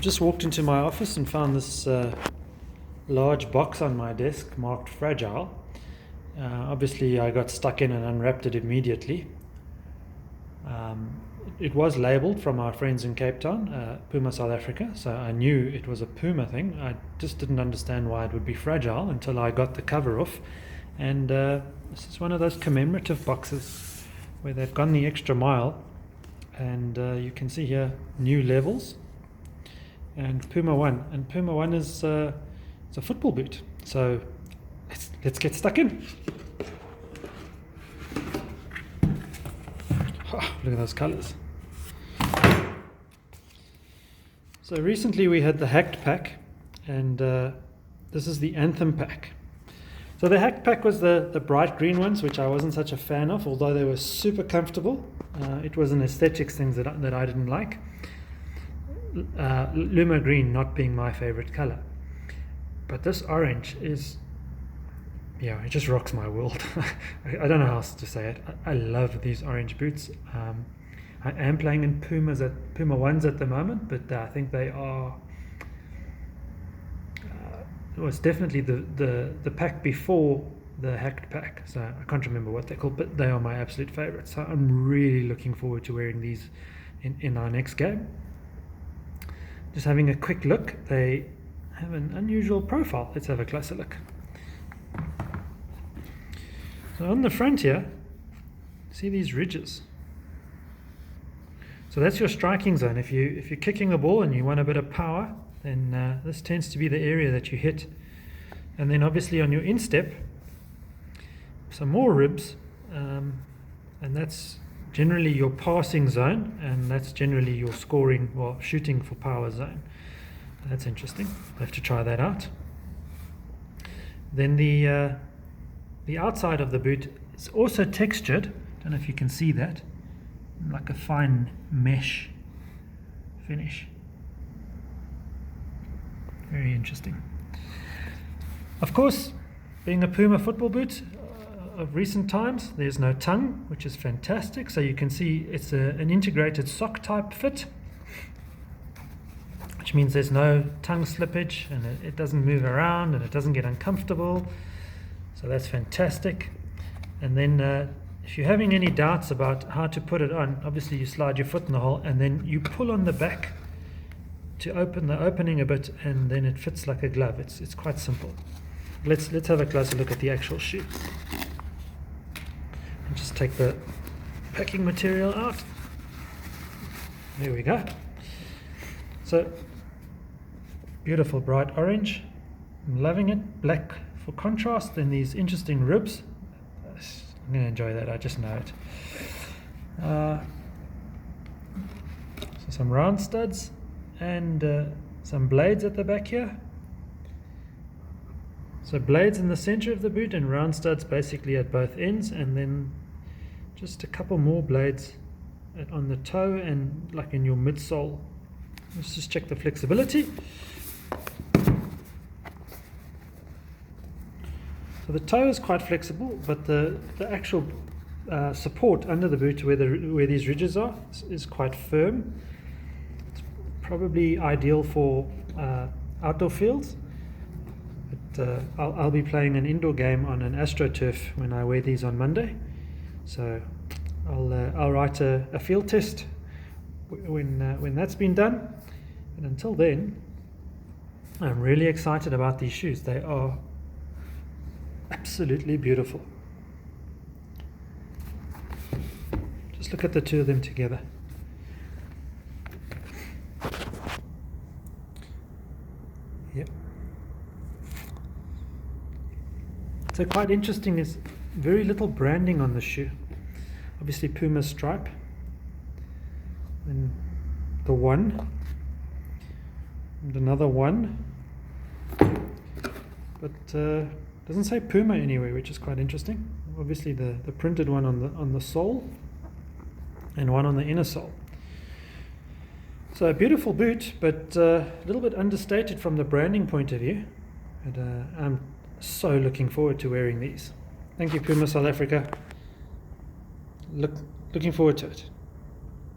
just walked into my office and found this large box on my desk marked fragile. Obviously I got stuck in and unwrapped it immediately. It was labelled from our friends in Cape Town, Puma South Africa, so I knew it was a Puma thing. I just didn't understand why it would be fragile until I got the cover off. And this is one of those commemorative boxes where they've gone the extra mile, and you can see here new levels and Puma ONE. And Puma ONE is it's a football boot, so let's get stuck in. Oh, look at those colours. So recently we had the hacked pack, and this is the Anthem pack. So the hacked pack was the bright green ones, which I wasn't such a fan of, although they were super comfortable. It was an aesthetics thing that I didn't like. Luma green not being my favorite color. But this orange is, yeah, it just rocks my world. I don't know how else to say it. I love these orange boots. I am playing in Puma ONEs at the moment, but I think they are, well, it's definitely the pack before the hacked pack, so I can't remember what they're called, but they are my absolute favorites. So I'm really looking forward to wearing these in our next game. Just having a quick look, they have an unusual profile. Let's have a closer look. So on the front here, see these ridges. So that's your striking zone. If you're kicking a ball and you want a bit of power, then this tends to be the area that you hit. And then obviously on your instep, some more ribs, and that's generally your passing zone, and that's generally your scoring, well, shooting for power zone. That's interesting. I'll have to try that out. Then the outside of the boot is also textured. Don't know if you can see that, like a fine mesh finish. Very interesting. Of course, being a Puma football boot of recent times, there's no tongue, which is fantastic. So you can see it's an integrated sock type fit, which means there's no tongue slippage, and it doesn't move around and it doesn't get uncomfortable. So that's fantastic. And then if you're having any doubts about how to put it on, obviously you slide your foot in the hole and then you pull on the back to open the opening a bit, and then it fits like a glove. It's quite simple. Let's have a closer look at the actual shoe. And just take the packing material out. There we go. So beautiful bright orange. I'm loving it. Black for contrast, then these interesting ribs. I'm going to enjoy that, I just know it. So some round studs and some blades at the back here. So blades in the center of the boot and round studs basically at both ends, and then just a couple more blades on the toe and like in your midsole. Let's just check the flexibility. So the toe is quite flexible, but the actual support under the boot where these ridges are is quite firm. It's probably ideal for outdoor fields. But I'll be playing an indoor game on an AstroTurf when I wear these on Monday. So I'll write a field test when that's been done. And until then, I'm really excited about these shoes. They are absolutely beautiful. Just look at the two of them together. Yep. So quite interesting is very little branding on the shoe. Obviously Puma stripe, and the one, and another one, but doesn't say Puma anywhere, which is quite interesting. Obviously the printed one on the sole and one on the inner sole. So a beautiful boot, but a little bit understated from the branding point of view. But I'm so looking forward to wearing these. Thank you, Puma South Africa. Looking forward to it.